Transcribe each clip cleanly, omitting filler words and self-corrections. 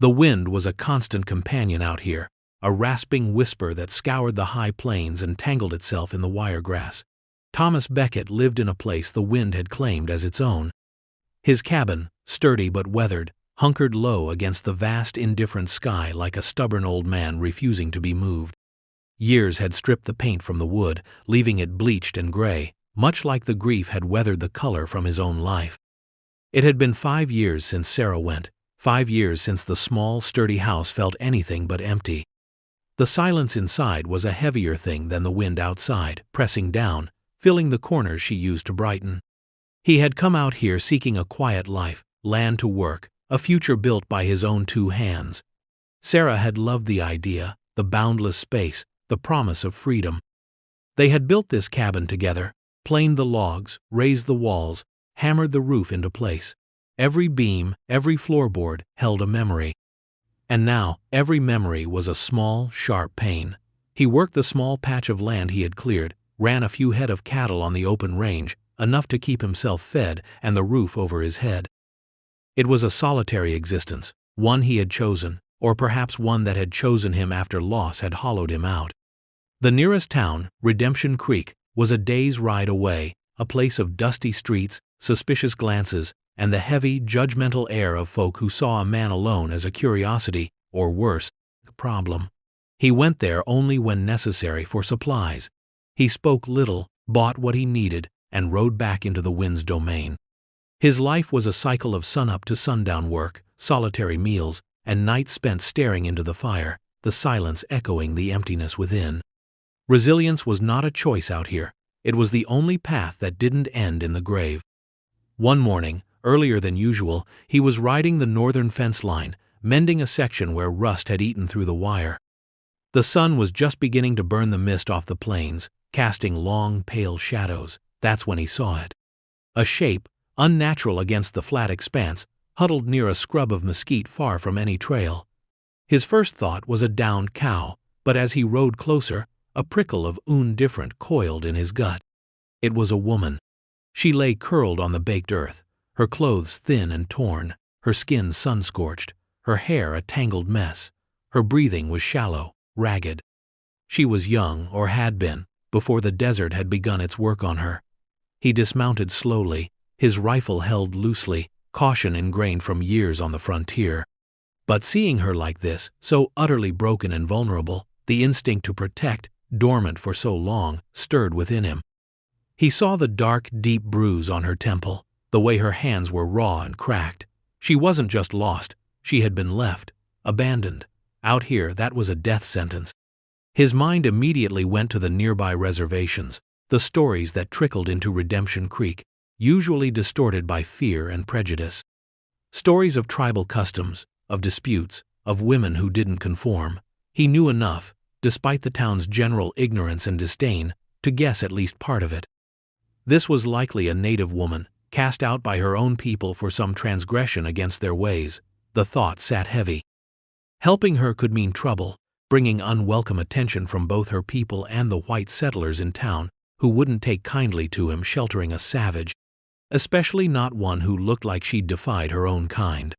The wind was a constant companion out here, a rasping whisper that scoured the high plains and tangled itself in the wiregrass. Thomas Becket lived in a place the wind had claimed as its own. His cabin, sturdy but weathered, hunkered low against the vast indifferent sky like a stubborn old man refusing to be moved. Years had stripped the paint from the wood, leaving it bleached and gray, much like the grief had weathered the color from his own life. It had been 5 years since Sarah went, 5 years since the small, sturdy house felt anything but empty. The silence inside was a heavier thing than the wind outside, pressing down, filling the corners she used to brighten. He had come out here seeking a quiet life, land to work, a future built by his own 2 hands. Sarah had loved the idea, the boundless space, the promise of freedom. They had built this cabin together, planed the logs, raised the walls, hammered the roof into place. Every beam, every floorboard held a memory. And now, every memory was a small, sharp pain. He worked the small patch of land he had cleared, ran a few head of cattle on the open range, enough to keep himself fed and the roof over his head. It was a solitary existence, one he had chosen, or perhaps one that had chosen him after loss had hollowed him out. The nearest town, Redemption Creek, was a day's ride away, a place of dusty streets, suspicious glances, and the heavy, judgmental air of folk who saw a man alone as a curiosity, or worse, a problem. He went there only when necessary for supplies. He spoke little, bought what he needed, and rode back into the wind's domain. His life was a cycle of sunup to sundown work, solitary meals, and nights spent staring into the fire, the silence echoing the emptiness within. Resilience was not a choice out here. It was the only path that didn't end in the grave. One morning, earlier than usual, he was riding the northern fence line, mending a section where rust had eaten through the wire. The sun was just beginning to burn the mist off the plains, casting long, pale shadows. That's when he saw it. A shape, unnatural against the flat expanse, huddled near a scrub of mesquite far from any trail. His first thought was a downed cow, but as he rode closer, a prickle of different coiled in his gut. It was a woman. She lay curled on the baked earth, her clothes thin and torn, her skin sun-scorched, her hair a tangled mess. Her breathing was shallow, ragged. She was young, or had been, before the desert had begun its work on her. He dismounted slowly, his rifle held loosely, caution ingrained from years on the frontier. But seeing her like this, so utterly broken and vulnerable, the instinct to protect, dormant for so long, stirred within him. He saw the dark, deep bruise on her temple, the way her hands were raw and cracked. She wasn't just lost, she had been left, abandoned. Out here, that was a death sentence. His mind immediately went to the nearby reservations, the stories that trickled into Redemption Creek, usually distorted by fear and prejudice. Stories of tribal customs, of disputes, of women who didn't conform. He knew enough, despite the town's general ignorance and disdain, to guess at least part of it. This was likely a native woman, cast out by her own people for some transgression against their ways. The thought sat heavy. Helping her could mean trouble, bringing unwelcome attention from both her people and the white settlers in town, who wouldn't take kindly to him sheltering a savage, especially not one who looked like she'd defied her own kind.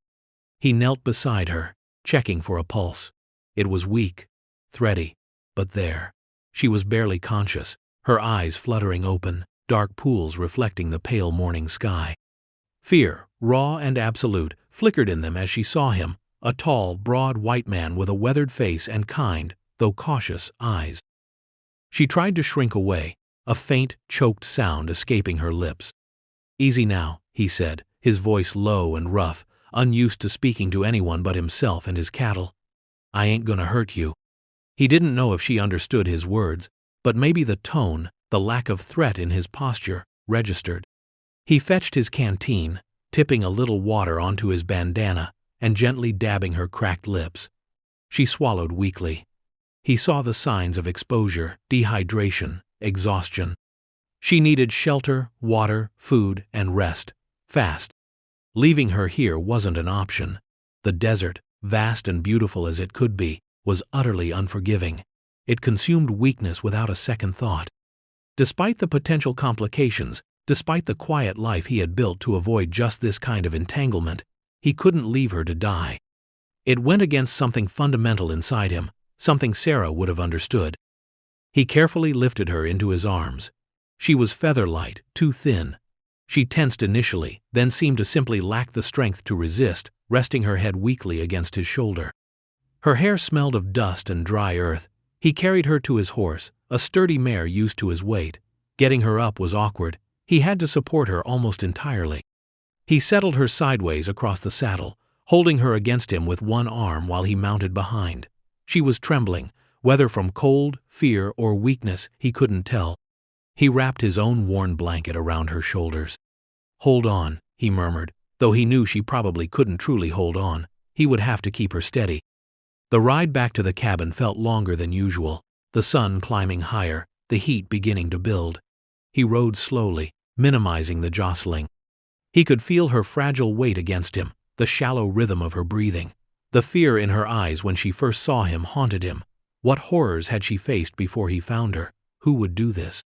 He knelt beside her, checking for a pulse. It was weak, thready, but there. She was barely conscious, her eyes fluttering open, dark pools reflecting the pale morning sky. Fear, raw and absolute, flickered in them as she saw him, a tall, broad white man with a weathered face and kind, though cautious, eyes. She tried to shrink away, a faint, choked sound escaping her lips. "Easy now," he said, his voice low and rough, unused to speaking to anyone but himself and his cattle. "I ain't gonna hurt you." He didn't know if she understood his words, but maybe the tone, the lack of threat in his posture, registered. He fetched his canteen, tipping a little water onto his bandana, and gently dabbing her cracked lips. She swallowed weakly. He saw the signs of exposure, dehydration, exhaustion. She needed shelter, water, food, and rest, fast. Leaving her here wasn't an option. The desert, vast and beautiful as it could be, was utterly unforgiving. It consumed weakness without a second thought. Despite the potential complications, despite the quiet life he had built to avoid just this kind of entanglement, he couldn't leave her to die. It went against something fundamental inside him, something Sarah would have understood. He carefully lifted her into his arms. She was feather-light, too thin. She tensed initially, then seemed to simply lack the strength to resist, resting her head weakly against his shoulder. Her hair smelled of dust and dry earth. He carried her to his horse, a sturdy mare used to his weight. Getting her up was awkward. He had to support her almost entirely. He settled her sideways across the saddle, holding her against him with one arm while he mounted behind. She was trembling, whether from cold, fear, or weakness, he couldn't tell. He wrapped his own worn blanket around her shoulders. "Hold on," he murmured, though he knew she probably couldn't truly hold on. He would have to keep her steady. The ride back to the cabin felt longer than usual, the sun climbing higher, the heat beginning to build. He rode slowly, minimizing the jostling. He could feel her fragile weight against him, the shallow rhythm of her breathing. The fear in her eyes when she first saw him haunted him. What horrors had she faced before he found her? Who would do this?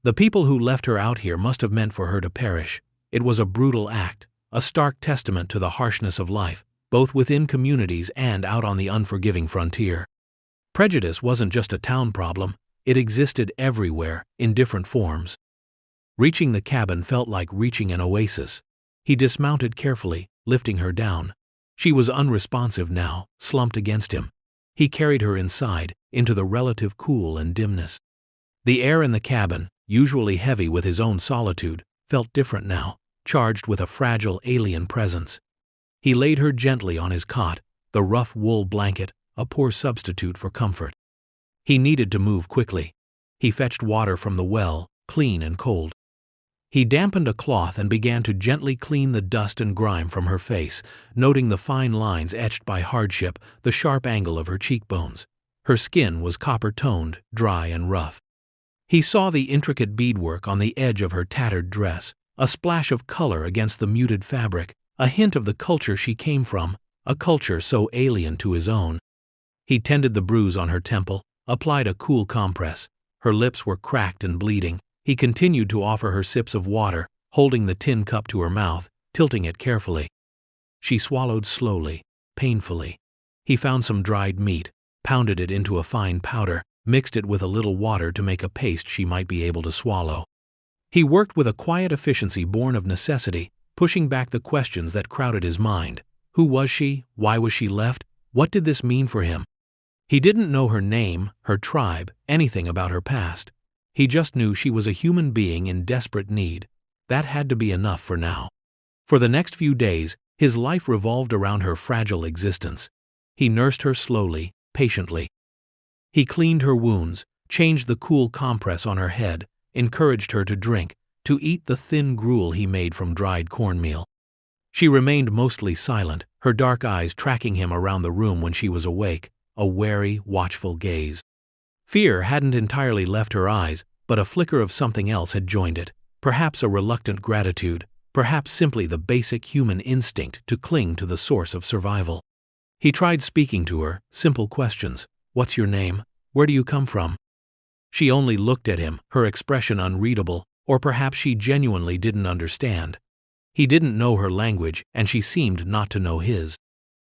The people who left her out here must have meant for her to perish. It was a brutal act, a stark testament to the harshness of life, both within communities and out on the unforgiving frontier. Prejudice wasn't just a town problem, it existed everywhere, in different forms. Reaching the cabin felt like reaching an oasis. He dismounted carefully, lifting her down. She was unresponsive now, slumped against him. He carried her inside, into the relative cool and dimness. The air in the cabin, usually heavy with his own solitude, felt different now, charged with a fragile alien presence. He laid her gently on his cot, the rough wool blanket, a poor substitute for comfort. He needed to move quickly. He fetched water from the well, clean and cold. He dampened a cloth and began to gently clean the dust and grime from her face, noting the fine lines etched by hardship, the sharp angle of her cheekbones. Her skin was copper-toned, dry and rough. He saw the intricate beadwork on the edge of her tattered dress, a splash of color against the muted fabric, a hint of the culture she came from, a culture so alien to his own. He tended the bruise on her temple, applied a cool compress. Her lips were cracked and bleeding. He continued to offer her sips of water, holding the tin cup to her mouth, tilting it carefully. She swallowed slowly, painfully. He found some dried meat, pounded it into a fine powder, mixed it with a little water to make a paste she might be able to swallow. He worked with a quiet efficiency born of necessity, pushing back the questions that crowded his mind. Who was she? Why was she left? What did this mean for him? He didn't know her name, her tribe, anything about her past. He just knew she was a human being in desperate need. That had to be enough for now. For the next few days, his life revolved around her fragile existence. He nursed her slowly, patiently. He cleaned her wounds, changed the cool compress on her head, encouraged her to drink, to eat the thin gruel he made from dried cornmeal. She remained mostly silent, her dark eyes tracking him around the room when she was awake, a wary, watchful gaze. Fear hadn't entirely left her eyes, but a flicker of something else had joined it, perhaps a reluctant gratitude, perhaps simply the basic human instinct to cling to the source of survival. He tried speaking to her, simple questions. What's your name? Where do you come from? She only looked at him, her expression unreadable, or perhaps she genuinely didn't understand. He didn't know her language, and she seemed not to know his.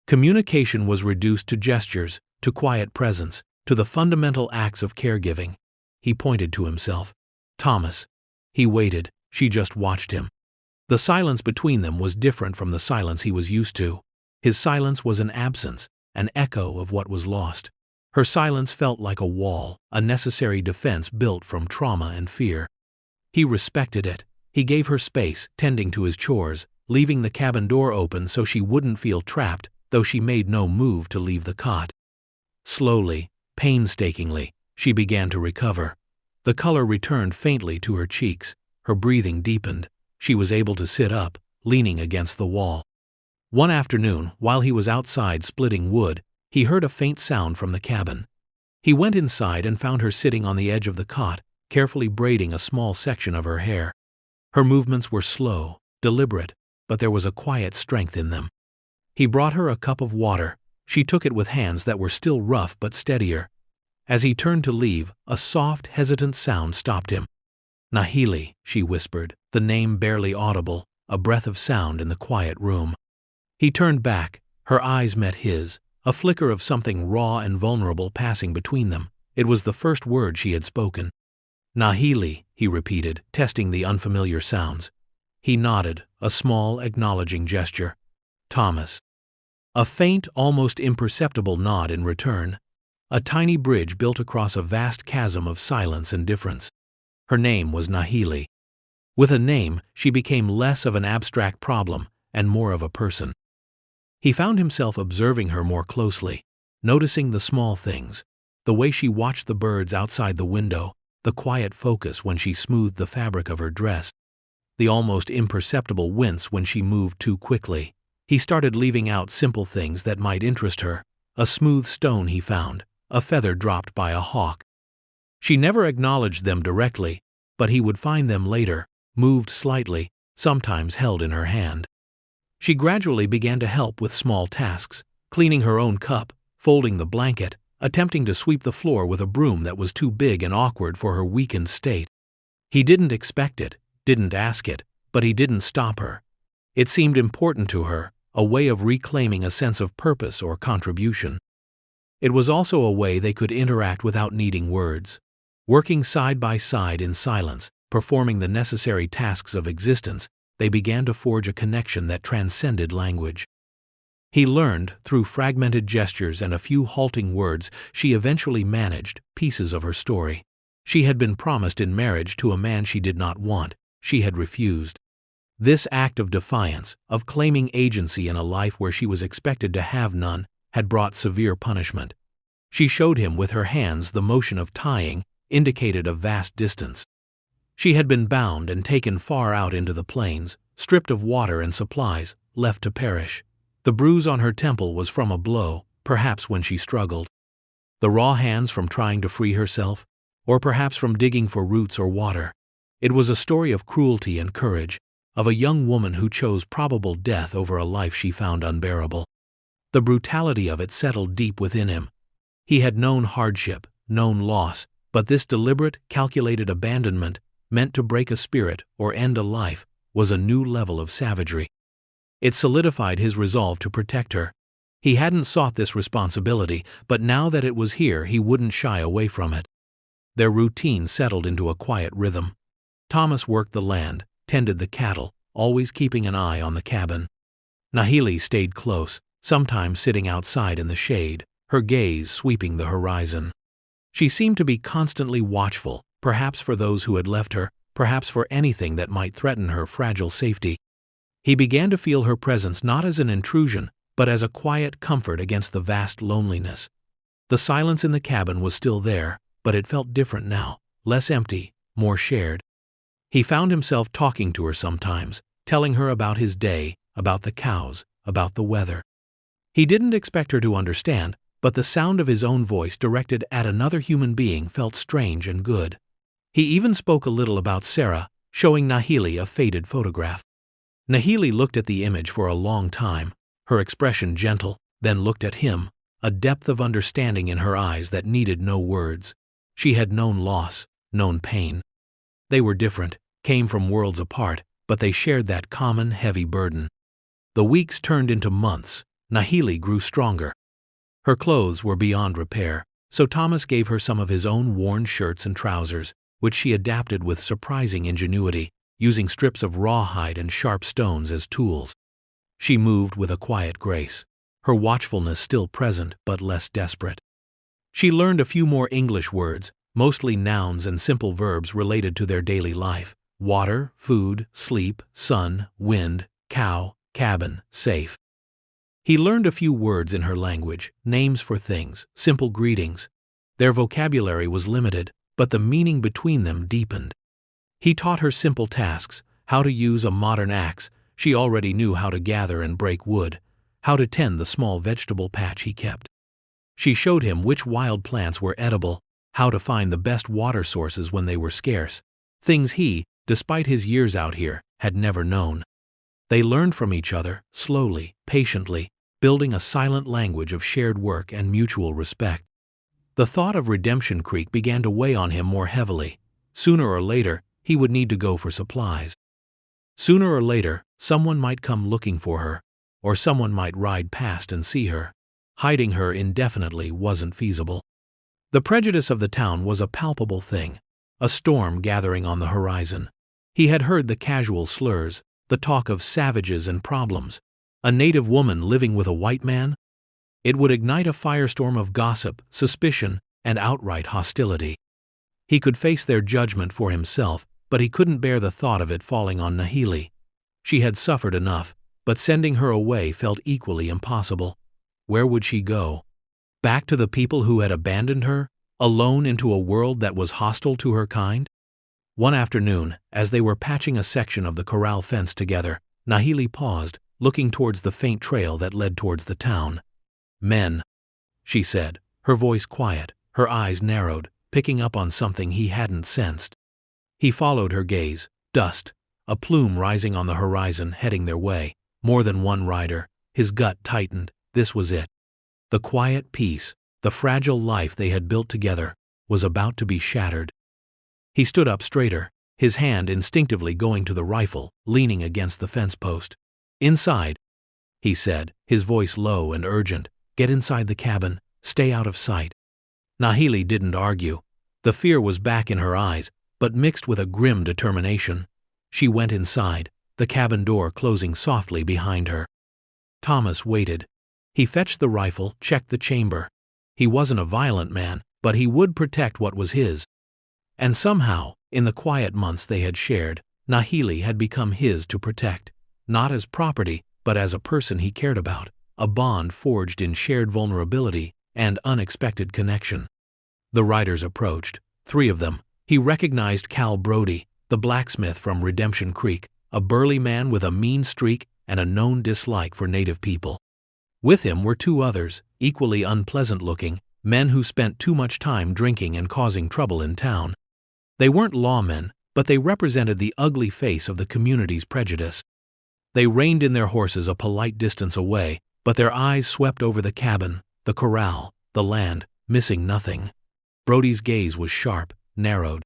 Communication was reduced to gestures, to quiet presence, to the fundamental acts of caregiving. He pointed to himself. Thomas. He waited, she just watched him. The silence between them was different from the silence he was used to. His silence was an absence, an echo of what was lost. Her silence felt like a wall, a necessary defense built from trauma and fear. He respected it. He gave her space, tending to his chores, leaving the cabin door open so she wouldn't feel trapped, though she made no move to leave the cot. Slowly, painstakingly, she began to recover. The color returned faintly to her cheeks, her breathing deepened. She was able to sit up, leaning against the wall. One afternoon, while he was outside splitting wood, he heard a faint sound from the cabin. He went inside and found her sitting on the edge of the cot, carefully braiding a small section of her hair. Her movements were slow, deliberate, but there was a quiet strength in them. He brought her a cup of water. She took it with hands that were still rough but steadier. As he turned to leave, a soft, hesitant sound stopped him. Nahili, she whispered, the name barely audible, a breath of sound in the quiet room. He turned back, Her eyes met his, a flicker of something raw and vulnerable passing between them. It was the first word she had spoken. "Nahili," he repeated, testing the unfamiliar sounds. He nodded, a small, acknowledging gesture. "Thomas." A faint, almost imperceptible nod in return. A tiny bridge built across a vast chasm of silence and difference. Her name was Nahili. With a name, she became less of an abstract problem and more of a person. He found himself observing her more closely, noticing the small things, the way she watched the birds outside the window, the quiet focus when she smoothed the fabric of her dress, the almost imperceptible wince when she moved too quickly. He started leaving out simple things that might interest her, a smooth stone he found, a feather dropped by a hawk. She never acknowledged them directly, but he would find them later, moved slightly, sometimes held in her hand. She gradually began to help with small tasks, cleaning her own cup, folding the blanket, attempting to sweep the floor with a broom that was too big and awkward for her weakened state. He didn't expect it, didn't ask it, but he didn't stop her. It seemed important to her, a way of reclaiming a sense of purpose or contribution. It was also a way they could interact without needing words. Working side by side in silence, performing the necessary tasks of existence, they began to forge a connection that transcended language. He learned, through fragmented gestures and a few halting words, she eventually managed pieces of her story. She had been promised in marriage to a man she did not want. She had refused. This act of defiance, of claiming agency in a life where she was expected to have none, had brought severe punishment. She showed him with her hands the motion of tying, indicated a vast distance. She had been bound and taken far out into the plains, stripped of water and supplies, left to perish. The bruise on her temple was from a blow, perhaps when she struggled. The raw hands from trying to free herself, or perhaps from digging for roots or water. It was a story of cruelty and courage, of a young woman who chose probable death over a life she found unbearable. The brutality of it settled deep within him. He had known hardship, known loss, but this deliberate, calculated abandonment, meant to break a spirit or end a life, was a new level of savagery. It solidified his resolve to protect her. He hadn't sought this responsibility, but now that it was here, he wouldn't shy away from it. Their routine settled into a quiet rhythm. Thomas worked the land, tended the cattle, always keeping an eye on the cabin. Nahili stayed close, sometimes sitting outside in the shade, her gaze sweeping the horizon. She seemed to be constantly watchful, perhaps for those who had left her, perhaps for anything that might threaten her fragile safety. He began to feel her presence not as an intrusion, but as a quiet comfort against the vast loneliness. The silence in the cabin was still there, but it felt different now, less empty, more shared. He found himself talking to her sometimes, telling her about his day, about the cows, about the weather. He didn't expect her to understand, but the sound of his own voice directed at another human being felt strange and good. He even spoke a little about Sarah, showing Nahili a faded photograph. Nahili looked at the image for a long time, her expression gentle, then looked at him, a depth of understanding in her eyes that needed no words. She had known loss, known pain. They were different, came from worlds apart, but they shared that common, heavy burden. The weeks turned into months. Nahili grew stronger. Her clothes were beyond repair, so Thomas gave her some of his own worn shirts and trousers, which she adapted with surprising ingenuity, using strips of rawhide and sharp stones as tools. She moved with a quiet grace, her watchfulness still present but less desperate. She learned a few more English words, mostly nouns and simple verbs related to their daily life: water, food, sleep, sun, wind, cow, cabin, safe. He learned a few words in her language, names for things, simple greetings. Their vocabulary was limited, but the meaning between them deepened. He taught her simple tasks, how to use a modern axe. She already knew how to gather and break wood, how to tend the small vegetable patch he kept. She showed him which wild plants were edible, how to find the best water sources when they were scarce, things he, despite his years out here, had never known. They learned from each other, slowly, patiently, building a silent language of shared work and mutual respect. The thought of Redemption Creek began to weigh on him more heavily. Sooner or later, he would need to go for supplies. Sooner or later, someone might come looking for her, or someone might ride past and see her. Hiding her indefinitely wasn't feasible. The prejudice of the town was a palpable thing, a storm gathering on the horizon. He had heard the casual slurs, the talk of savages and problems. A native woman living with a white man? It would ignite a firestorm of gossip, suspicion, and outright hostility. He could face their judgment for himself, but he couldn't bear the thought of it falling on Nahili. She had suffered enough, but sending her away felt equally impossible. Where would she go? Back to the people who had abandoned her, alone into a world that was hostile to her kind? One afternoon, as they were patching a section of the corral fence together, Nahili paused, looking towards the faint trail that led towards the town. "Men," she said, her voice quiet, her eyes narrowed, picking up on something he hadn't sensed. He followed her gaze. Dust, a plume rising on the horizon, heading their way. More than one rider. His gut tightened. This was it. The quiet peace, the fragile life they had built together, was about to be shattered. He stood up straighter, his hand instinctively going to the rifle, leaning against the fence post. "Inside," he said, his voice low and urgent. "Get inside the cabin. Stay out of sight." Nahili didn't argue. The fear was back in her eyes, but mixed with a grim determination. She went inside, the cabin door closing softly behind her. Thomas waited. He fetched the rifle, checked the chamber. He wasn't a violent man, but he would protect what was his. And somehow, in the quiet months they had shared, Nahili had become his to protect, not as property, but as a person he cared about, a bond forged in shared vulnerability and unexpected connection. The riders approached, 3 of them. He recognized Cal Brody, the blacksmith from Redemption Creek, a burly man with a mean streak and a known dislike for native people. With him were 2 others, equally unpleasant-looking, men who spent too much time drinking and causing trouble in town. They weren't lawmen, but they represented the ugly face of the community's prejudice. They reined in their horses a polite distance away, but their eyes swept over the cabin, the corral, the land, missing nothing. Brody's gaze was sharp, narrowed.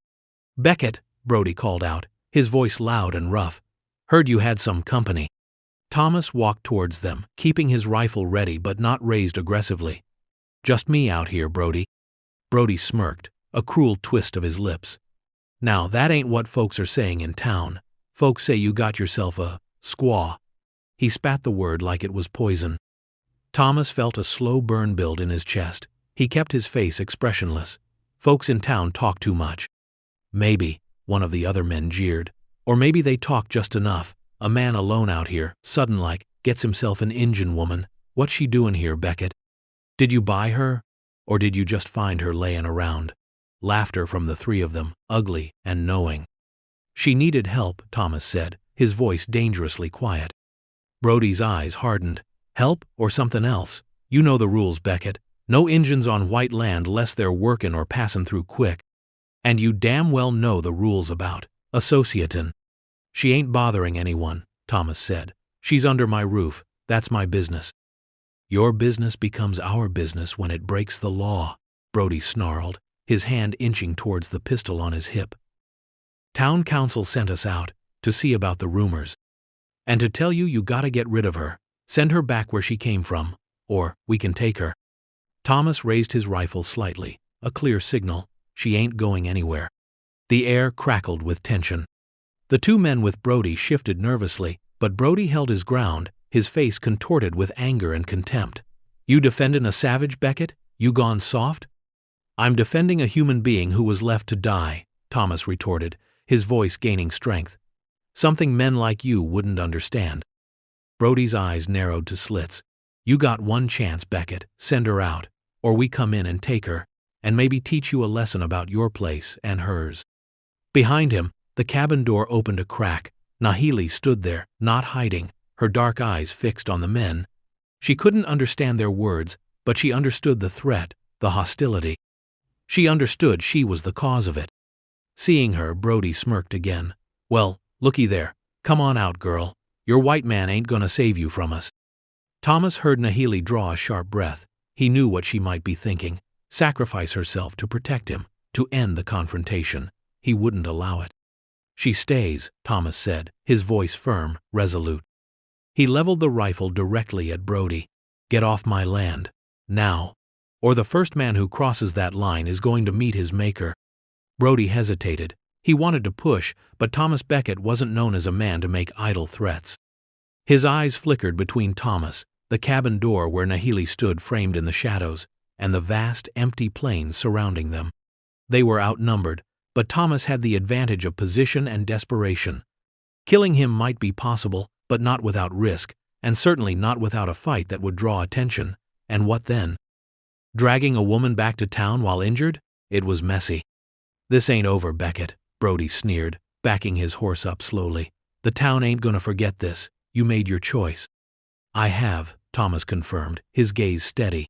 "Beckett," Brody called out, his voice loud and rough. "Heard you had some company." Thomas walked towards them, keeping his rifle ready but not raised aggressively. "Just me out here, Brody." Brody smirked, a cruel twist of his lips. "Now that ain't what folks are saying in town. Folks say you got yourself a squaw." He spat the word like it was poison. Thomas felt a slow burn build in his chest. He kept his face expressionless. "Folks in town talk too much." "Maybe," one of the other men jeered. "Or maybe they talk just enough. A man alone out here, sudden-like, gets himself an Injun woman. What's she doing here, Beckett? Did you buy her? Or did you just find her layin' around?" Laughter from the 3 of them, ugly and knowing. "She needed help," Thomas said, his voice dangerously quiet. Brody's eyes hardened. "Help or something else? You know the rules, Beckett. No Injuns on white land less they're workin' or passin' through quick. And you damn well know the rules about associatin'." "She ain't bothering anyone," Thomas said. "She's under my roof. That's my business." "Your business becomes our business when it breaks the law," Brody snarled, his hand inching towards the pistol on his hip. "Town council sent us out to see about the rumors. And to tell you gotta get rid of her. Send her back where she came from. Or we can take her." Thomas raised his rifle slightly, a clear signal. "She ain't going anywhere." The air crackled with tension. The 2 men with Brody shifted nervously, but Brody held his ground, his face contorted with anger and contempt. "You defendin' a savage, Beckett? You gone soft?" "I'm defending a human being who was left to die," Thomas retorted, his voice gaining strength. "Something men like you wouldn't understand." Brody's eyes narrowed to slits. "You got one chance, Beckett. Send her out. Or we come in and take her, and maybe teach you a lesson about your place and hers." Behind him, the cabin door opened a crack. Nahili stood there, not hiding, her dark eyes fixed on the men. She couldn't understand their words, but she understood the threat, the hostility. She understood she was the cause of it. Seeing her, Brody smirked again. "Well, looky there. Come on out, girl. Your white man ain't gonna save you from us." Thomas heard Nahili draw a sharp breath. He knew what she might be thinking. Sacrifice herself to protect him, to end the confrontation. He wouldn't allow it. "She stays," Thomas said, his voice firm, resolute. He leveled the rifle directly at Brody. "Get off my land. Now. Or the first man who crosses that line is going to meet his maker." Brody hesitated. He wanted to push, but Thomas Becket wasn't known as a man to make idle threats. His eyes flickered between Thomas, the cabin door where Nahili stood framed in the shadows, and the vast, empty plains surrounding them. They were outnumbered, but Thomas had the advantage of position and desperation. Killing him might be possible, but not without risk, and certainly not without a fight that would draw attention. And what then? Dragging a woman back to town while injured? It was messy. "This ain't over, Becket," Brody sneered, backing his horse up slowly. "The town ain't gonna forget this. You made your choice." "I have," Thomas confirmed, his gaze steady.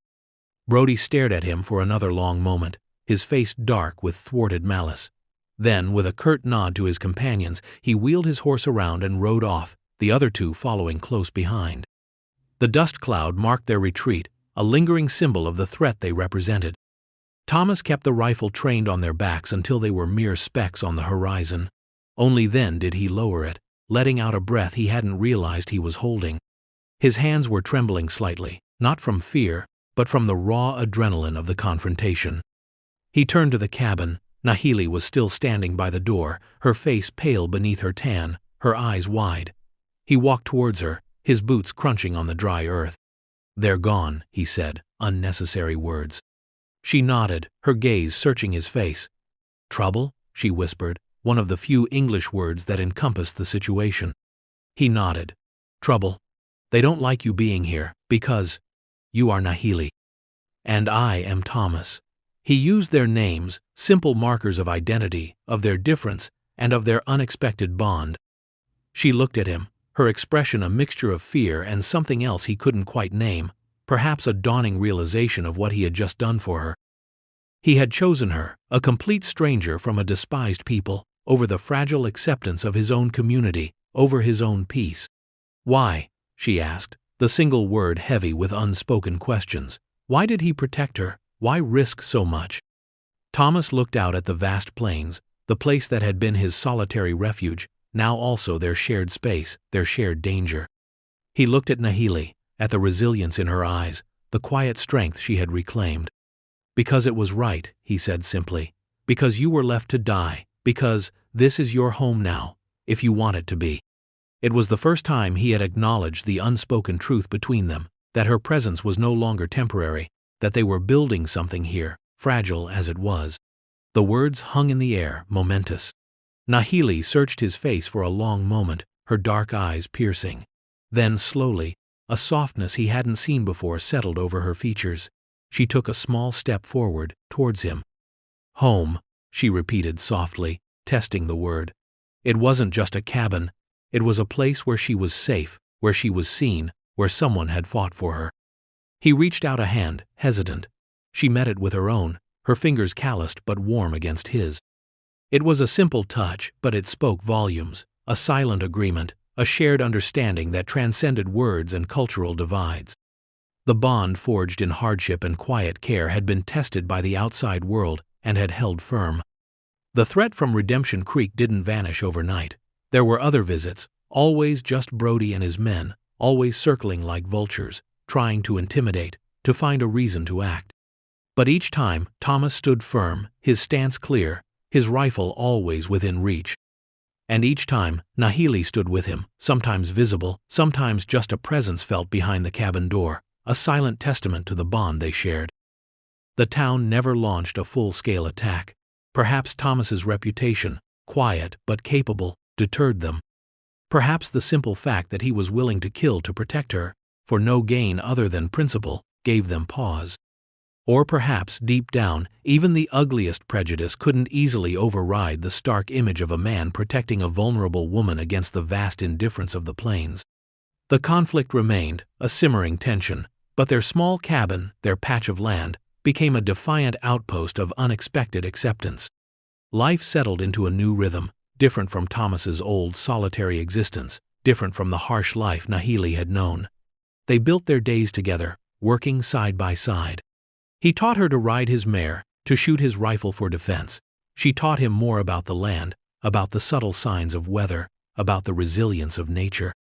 Brody stared at him for another long moment, his face dark with thwarted malice. Then, with a curt nod to his companions, he wheeled his horse around and rode off, the other two following close behind. The dust cloud marked their retreat, a lingering symbol of the threat they represented. Thomas kept the rifle trained on their backs until they were mere specks on the horizon. Only then did he lower it, letting out a breath he hadn't realized he was holding. His hands were trembling slightly, not from fear, but from the raw adrenaline of the confrontation. He turned to the cabin. Nahili was still standing by the door, her face pale beneath her tan, her eyes wide. He walked towards her, his boots crunching on the dry earth. "They're gone," he said, unnecessary words. She nodded, her gaze searching his face. "Trouble?" she whispered, one of the few English words that encompassed the situation. He nodded. "Trouble. They don't like you being here, because you are Nahili. And I am Thomas." He used their names, simple markers of identity, of their difference, and of their unexpected bond. She looked at him, her expression a mixture of fear and something else he couldn't quite name, perhaps a dawning realization of what he had just done for her. He had chosen her, a complete stranger from a despised people, over the fragile acceptance of his own community, over his own peace. "Why?" she asked, the single word heavy with unspoken questions. Why did he protect her? Why risk so much? Thomas looked out at the vast plains, the place that had been his solitary refuge, now also their shared space, their shared danger. He looked at Nahili, at the resilience in her eyes, the quiet strength she had reclaimed. "Because it was right," he said simply. "Because you were left to die. Because this is your home now, if you want it to be." It was the first time he had acknowledged the unspoken truth between them, that her presence was no longer temporary, that they were building something here, fragile as it was. The words hung in the air, momentous. Nahili searched his face for a long moment, her dark eyes piercing. Then, slowly, a softness he hadn't seen before settled over her features. She took a small step forward, towards him. "Home," she repeated softly, testing the word. It wasn't just a cabin. It was a place where she was safe, where she was seen, where someone had fought for her. He reached out a hand, hesitant. She met it with her own, her fingers calloused but warm against his. It was a simple touch, but it spoke volumes, a silent agreement, a shared understanding that transcended words and cultural divides. The bond forged in hardship and quiet care had been tested by the outside world and had held firm. The threat from Redemption Creek didn't vanish overnight. There were other visits, always just Brody and his men, always circling like vultures, trying to intimidate, to find a reason to act. But each time, Thomas stood firm, his stance clear, his rifle always within reach. And each time, Nahili stood with him, sometimes visible, sometimes just a presence felt behind the cabin door, a silent testament to the bond they shared. The town never launched a full-scale attack. Perhaps Thomas's reputation, quiet but capable, deterred them. Perhaps the simple fact that he was willing to kill to protect her, for no gain other than principle, gave them pause. Or perhaps, deep down, even the ugliest prejudice couldn't easily override the stark image of a man protecting a vulnerable woman against the vast indifference of the plains. The conflict remained, a simmering tension, but their small cabin, their patch of land, became a defiant outpost of unexpected acceptance. Life settled into a new rhythm, different from Thomas's old solitary existence, different from the harsh life Nahili had known. They built their days together, working side by side. He taught her to ride his mare, to shoot his rifle for defense. She taught him more about the land, about the subtle signs of weather, about the resilience of nature.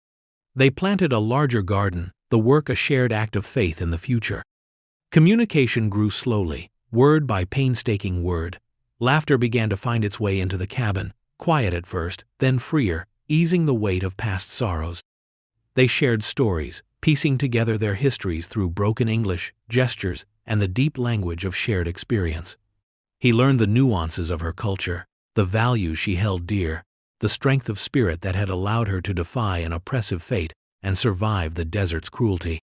They planted a larger garden, the work a shared act of faith in the future. Communication grew slowly, word by painstaking word. Laughter began to find its way into the cabin, quiet at first, then freer, easing the weight of past sorrows. They shared stories, piecing together their histories through broken English, gestures, and the deep language of shared experience. He learned the nuances of her culture, the values she held dear, the strength of spirit that had allowed her to defy an oppressive fate and survive the desert's cruelty.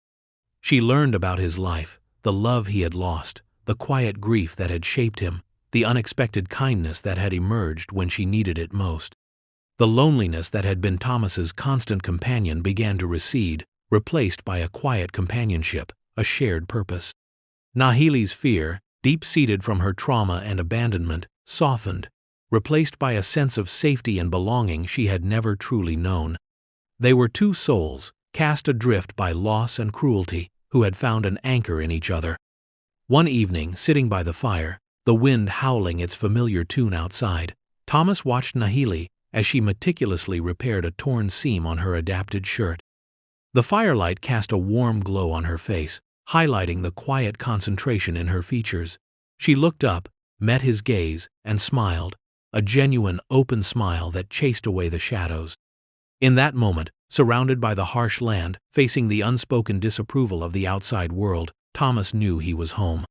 She learned about his life, the love he had lost, the quiet grief that had shaped him, the unexpected kindness that had emerged when she needed it most. The loneliness that had been Thomas's constant companion began to recede, replaced by a quiet companionship, a shared purpose. Nahili's fear, deep-seated from her trauma and abandonment, softened, replaced by a sense of safety and belonging she had never truly known. They were two souls, cast adrift by loss and cruelty, who had found an anchor in each other. One evening, sitting by the fire, the wind howling its familiar tune outside, Thomas watched Nahili as she meticulously repaired a torn seam on her adapted shirt. The firelight cast a warm glow on her face, highlighting the quiet concentration in her features. She looked up, met his gaze, and smiled, a genuine, open smile that chased away the shadows. In that moment, surrounded by the harsh land, facing the unspoken disapproval of the outside world, Thomas knew he was home.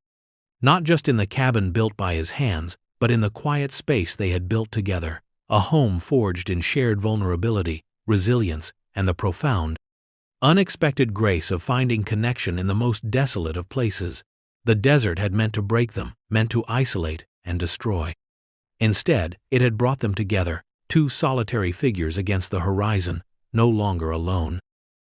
Not just in the cabin built by his hands, but in the quiet space they had built together, a home forged in shared vulnerability, resilience, and the profound, unexpected grace of finding connection in the most desolate of places. The desert had meant to break them, meant to isolate and destroy. Instead, it had brought them together, two solitary figures against the horizon, no longer alone.